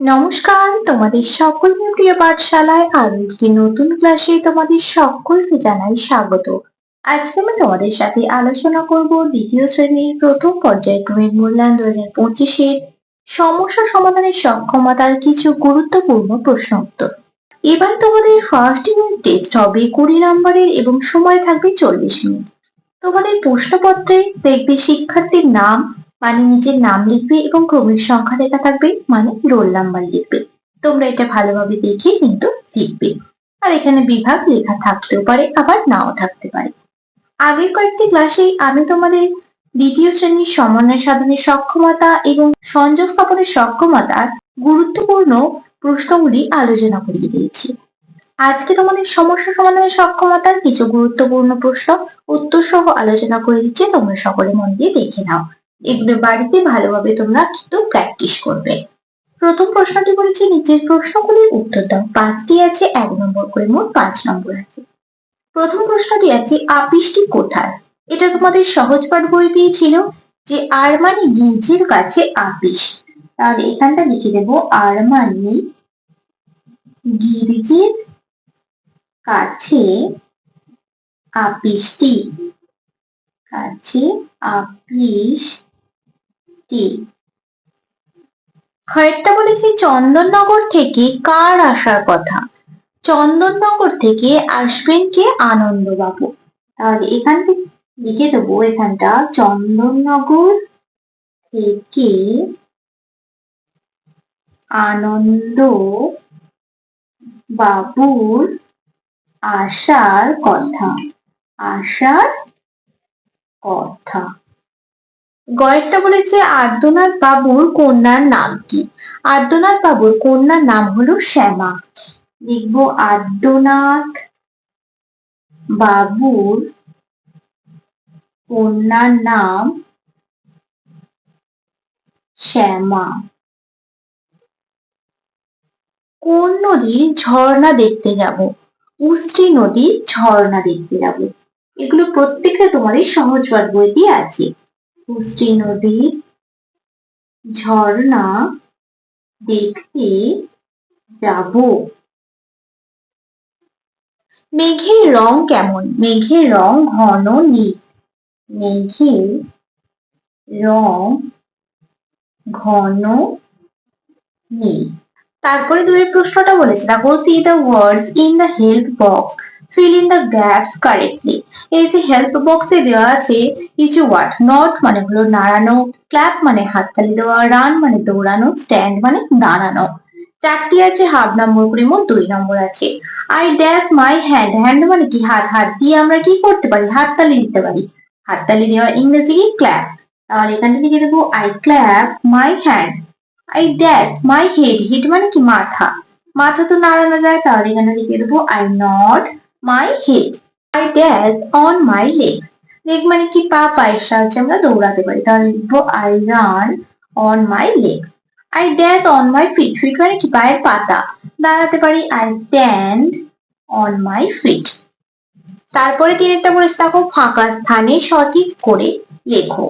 নমস্কার, তোমাদের সকলকে প্রিয় পাঠশালায় আরো একটি নতুন ক্লাসে তোমাদের সকলকে জানাই স্বাগত। আজকে আমি তোমাদের সাথে আলোচনা করব দ্বিতীয় শ্রেণীর প্রথম পর্যায়ক্রমিক মূল্যায়ন 2025-এর সমস্যা সমাধানের সক্ষমতার কিছু গুরুত্বপূর্ণ প্রশ্ন উত্তর। এবার তোমাদের ফার্স্ট ইউনিট টেস্ট হবে 20 নম্বরের এবং সময় থাকবে 40 মিনিট। তোমাদের প্রশ্নপত্রে দেখবে শিক্ষার্থীর নাম মানে নিজের নাম লিখবে এবং ক্রমিক সংখ্যা লেখা থাকবে মানে রোল নাম্বার লিখবে। তোমরা এটা ভালোভাবে দেখে কিন্তু লিখবে। আর এখানে বিভাগ লেখা থাকতেও পারে আবার নাও থাকতে পারে। আগের কয়েকটি ক্লাসে আমি তোমাদের দ্বিতীয় শ্রেণীর সমন্বয় সাধনের সক্ষমতা এবং সংযোগ স্থাপনের সক্ষমতার গুরুত্বপূর্ণ প্রশ্নগুলি আলোচনা করিয়ে দিয়েছি। আজকে তোমাদের সমস্যা সমাধানের সক্ষমতার কিছু গুরুত্বপূর্ণ প্রশ্ন উত্তর সহ আলোচনা করে দিচ্ছি, তোমরা সকলে মন দিয়ে দেখে নাও। এগুলো বাড়িতে ভালোভাবে তোমরা কিন্তু প্র্যাকটিস করবে। প্রথম প্রশ্নটি বলেছি নিচের প্রশ্নগুলির উত্তর দাও। 5টি আছে, 1 নম্বর করে মোট 5 নম্বর আছে। প্রথম প্রশ্নটি আছে আপিসটি কোথায়? এটা তোমাদের সহজ পাঠ বইতেই ছিল যে আর মানে গির্জের কাছে আপিস। তাহলে এখানটা লিখে দেবো আর মানে গির্জের কাছে আপিসটি। খয়েরটা বলেছি চন্দননগর থেকে কার আসার কথা? চন্দননগর থেকে আসবেন কে? আনন্দবাবু। তাহলে এখান থেকে লিখে দেবো এখানটা চন্দননগর থেকে আনন্দ বাবুর আসার কথা। গয়েরটা বলেছে আদ্যনাথ বাবুর কন্যার নাম কি? আদ্যনাথ বাবুর কন্যার নাম হলো শ্যামা। লিখবো আদ্যনাথ বাবুর কন্যার নাম শ্যামা। কোন নদীর ঝর্ণা দেখতে যাব? উষ্ট্রী নদীর ঝর্ণা দেখতে যাব। এগুলো প্রত্যেকটা তোমাদের সহজ পাঠ বইতে আছে। উষ্ট্রী নদীর ঝর্ণা দেখতে যাব। মেঘের রং কেমন? মেঘের রং ঘন নীল। মেঘের রং ঘন নীল। তারপরে দুই প্রশ্নটা বলেছে দেখো C the words in the help box, fill in the gaps correctly. এই যে হেল্প বক্সে দেওয়া আছে কিছু ওয়ার্ড। নট মানে হলো নাড়ানো, ক্ল্যাপ মানে হাততালি দেওয়া, রান মানে দৌড়ানো, স্ট্যান্ড মানে দাঁড়ানো। 4টি আছে, হাফ নম্বর করে মোট 2 নম্বর আছে। I dash my hand, hand মানে কি হাত, হাত দিয়ে আমরা কি করতে পারি? হাততালি দিতে পারি। হাততালি দেওয়া ইংরেজি কি? ক্ল্যাপ। তাহলে এখানে লিখে দেবো I clap my hand. I dash my head, head মানে কি? মাথা। মাথা তো নাড়ানো যায়, তাহলে এখানে লিখে দেবো I nod my head. I dash on my leg. leg মানে কি? পা, পায়ের সাহায্যে আমরা দৌড়াতে পারি, তাহলে লিখবো I run on my leg. I dash on my feet, feet মানে কি? পায়ের পাতা। দাঁড়াতে পারি I stand on my feet. তারপরে তিনেরটা বলেছে দেখো ফাঁকা স্থানে সঠিক করে লেখো।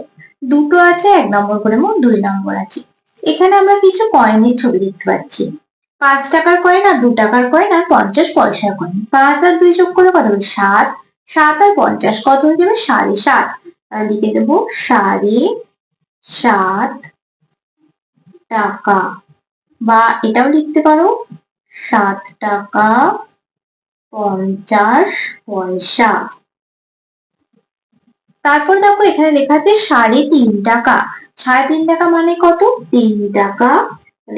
দুটো আছে, 1 নম্বর করে মোট 2 নম্বর আছে। এখানে আমরা কিছু কয়েনের ছবি দেখতে পাচ্ছি। 5 টাকার কয়েন আর 2 টাকার কয়েন আর 50 পয়সার কয়েন। 5 আর 2 যোগ করলে কত হবে? 7। 7 আর 50 কত হয়ে যাবে? 7.5। আর লিখে দেবো 7.5 টাকা, বা এটাও লিখতে পারো 7 টাকা 50 পয়সা। তারপর দেখো এখানে লেখা আছে 3.5 টাকা। 3.5 টাকা মানে কত? 3 টাকা।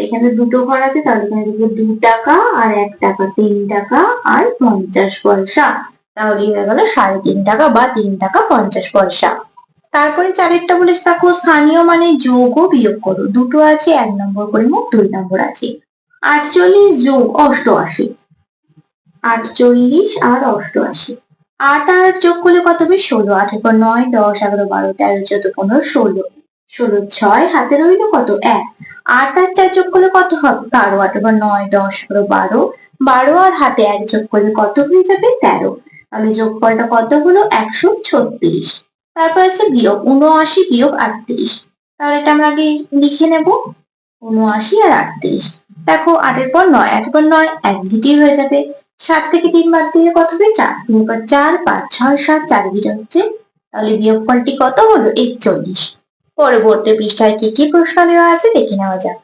এখানে দুটো ঘর আছে, তাহলে এখানে লিখবো 2 টাকা আর 1 টাকা, 3 টাকা আর 50 পয়সা। তাহলে হয়ে গেল 3.5 টাকা বা 3 টাকা 50 পয়সা। তারপরে 4টা বলেছে দেখো স্থানীয় মানে যোগ ও বিয়োগ করো। দুটো আছে, 1 নম্বর করে মোট 2 নম্বর আছে। 48 যোগ 88। 48 আর 88। 8 আর যোগ করলে কত হবে? 16। 8 এর পর 9, 10, 11, 12, 13, 14, 15, 16। 16 6 হাতে রইল কত? 1। 8 আর 4 যোগ করলে কত হবে? 12। 8 এর পর 9, 10, 11, 12, 12 আর হাতে 1 যোগ করলে কত হয়ে যাবে? 13। তাহলে যোগফলটা কত হলো? 136। তারপর আছে বিয়োগ, 79 বিয়োগ 38। তাহলে এটা আমরা আগে লিখে নেব 79 আর 38। দেখো 8-এর পর 9, 8-এর পর 9 এক ডিজিটই হয়ে যাবে। 7 থেকে 3 বাদ দিলে কত হবে? 4, 3 পর 4, 5, 6, 7, 4 ডিজিট হচ্ছে। তাহলে বিয়োগফলটি কত হলো? 41। পরবর্তী পৃষ্ঠায় কি কি প্রশ্ন দেওয়া আছে দেখে নেওয়া যাক।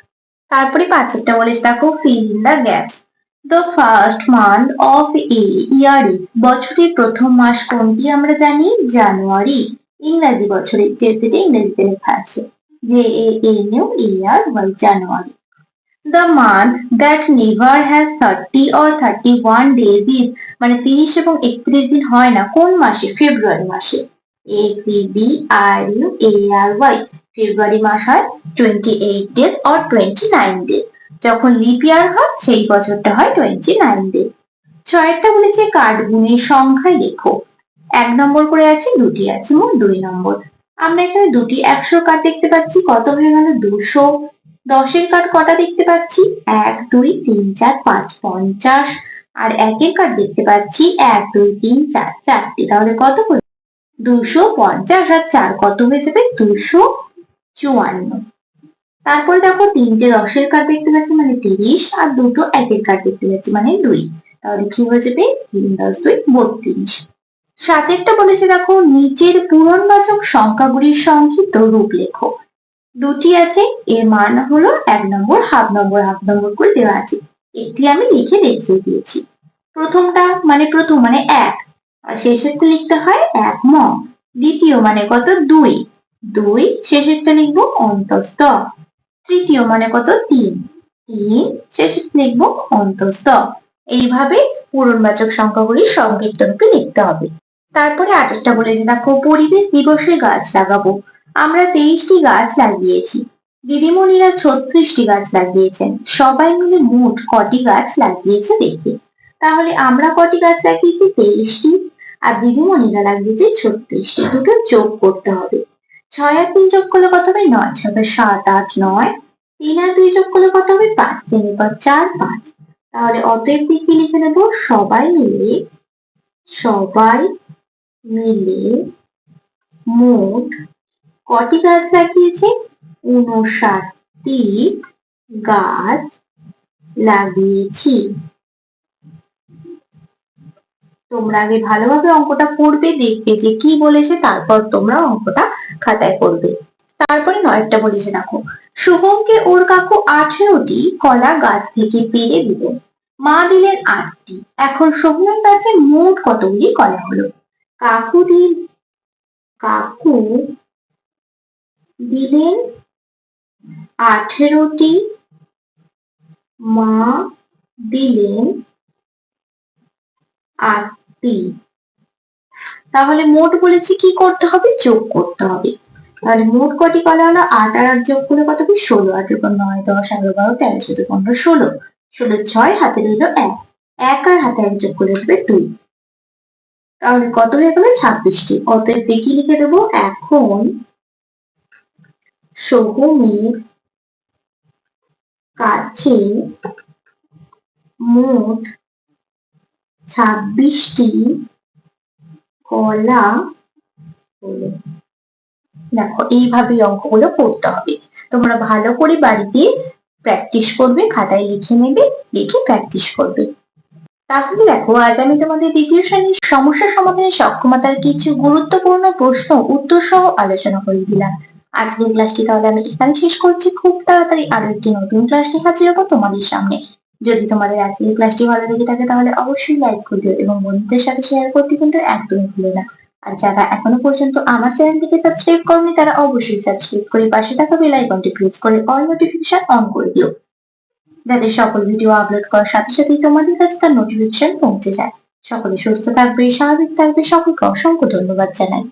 তারপরে 5-এরটা বলেছে দেখো, fill in the gaps. The first month of a year is, বছরের প্রথম মাস কোনটি আমরা জানি? জানুয়ারি। ইংরাজি বছরের যেটা ইংরেজিতে লেখা আছে JANUARY, January. The month that never has 30 or 31 days is, মানে 30 এবং 31 দিন হয় না কোন মাসে? ফেব্রুয়ারি মাসে। FEBRUARY, ফেব্রুয়ারি মাস হয় 28 days or 29 days। যখন লিপ ইয়ার হয় সেই বছরটা হয় 29 days। 6-এরটা বলেছে কাঠ গুণের সংখ্যা লেখো। 1 নম্বর করে আছে, দুটি আছে, মোট 2 নম্বর। আমরা এখানে দুটি 100 কাঠ দেখতে পাচ্ছি, কত হয়ে গেল? 200। 10-এর কাঠ কটা দেখতে পাচ্ছি? 1, 2, 3, 4, 5, 50। আর 1-এর কাঠ দেখতে পাচ্ছি 1, 2, 3, 4, 4টি। তাহলে কত হলো? 250 আর 4 কত হয়ে যাবে? 254। তারপরে দেখো 3টে 10-এর কাঠ দেখতে পাচ্ছি মানে 30, আর দুটো 1-এর কাঠ দেখতে পাচ্ছি মানে 2। তাহলে কি হয়ে যাবে? 3 + 2 32। 7-এরটা বলেছে দেখো, নিচের পূরণবাচক সংখ্যাগুলির সংক্ষিপ্ত রূপ লেখো। দুটি আছে, এর মান হলো 1 নম্বর, হাফ নম্বর, হাফ নম্বর করে দেওয়া আছে। একটি আমি লিখে দেখিয়ে দিয়েছি। প্রথমটা মানে প্রথম মানে 1, আর শেষেরটা লিখতে হয় 1 ম। দ্বিতীয় মানে কত? 2, 2 শেষেরটা লিখবো অন্তস্থ। তৃতীয় মানে কত? 3, 3 শেষেরটা লিখবো অন্তস্থ। এইভাবে পূরণবাচক সংখ্যাগুলির সংক্ষিপ্ত রূপে লিখতে হবে। তারপরে 8-এরটা বলেছে দেখো, পরিবেশ দিবসে গাছ লাগাবো। আমরা 23টি গাছ লাগিয়েছি। দিদিমণিরা 36টি গাছ লাগিয়েছেন। সবাই মিলে মোট কটি গাছ লাগিয়েছে দেখি। তাহলে আমরা কটি গাছ লাগিয়েছি? 23টি। আর দিদিমণিরা লাগিয়েছে 36টি। দুটো যোগ করতে হবে। 6 আর 3 যোগ করলে কত হবে? 9, 6 7, 8, 9। 3 আর 2 যোগ করলে কত হবে? 5, 3 পর 4, 5। তাহলে অতএব কি লিখে নেব? সবাই মিলে মোট কটি গাছ লাগিয়েছে? 59টি গাছ লাগিয়েছি। তোমরা আগে ভালোভাবে অঙ্কটা করবে, দেখবে যে কি বলেছে, তারপর তোমরা অঙ্কটা খাতায় করবে। তারপরে 9-টা বলেছে দেখো, শুভমকে ওর কাকু 18টি কলা গাছ থেকে পেড়ে দিলেন। মা দিলেন 8টি। এখন শুভমের কাছে মোট কতগুলি কলা হলো? কাকু দিলেন 18টি, মা দিলেন 8টি। তাহলে মোট বলেছি কি করতে হবে? যোগ করতে হবে। তাহলে মোট কটি কলা হলো? 8 আর 8 যোগ করলে কত হবে? 16। 8 এর পর 9, 10, 11, 12, 13, 14, 15, 16। 16 6 হাতে রইল 1। 1 আর হাতে 1 যোগ করে দেবে 2। তাহলে কত হয়ে গেল? 26টি। অতএব দেখি লিখে দেবো, এখন সোহমের কাছে মোট 26টি কলা হলো। দেখো এইভাবেই অঙ্কগুলো করতে হবে। তোমরা ভালো করে বাড়িতে প্র্যাকটিস করবে, খাতায় লিখে নেবে, লিখে প্র্যাকটিস করবে। তাহলে দেখো, আজ আমি তোমাদের দ্বিতীয় শ্রেণীর সমস্যা সমাধানের সক্ষমতার কিছু গুরুত্বপূর্ণ প্রশ্ন উত্তর সহ আলোচনা করে দিলাম। আজকের ক্লাসটি তাহলে আমি এখানে শেষ করছি। খুব তাড়াতাড়ি আরো একটি নতুন ক্লাস নিয়ে হাজির হবো তোমাদের সামনে। যদি তোমাদের আজকের ক্লাসটি ভালো লেগে থাকে তাহলে অবশ্যই লাইক করে দিও এবং বন্ধুদের সাথে শেয়ার করতে কিন্তু একদমই ভুলো না। আর যারা এখনো পর্যন্ত আমার চ্যানেলটিকে সাবস্ক্রাইব করনি তারা অবশ্যই সাবস্ক্রাইব করে পাশে থাকা বেল আইকনটি প্রেস করে অল নোটিফিকেশন অন করে দিও, যাতে সকল ভিডিও আপলোড করার সাথে সাথেই তোমাদের কাছে তার নোটিফিকেশন পৌঁছে যায়। সকলে সুস্থ থাকবে, স্বাভাবিক থাকবে। সকলকে অসংখ্য ধন্যবাদ জানাই।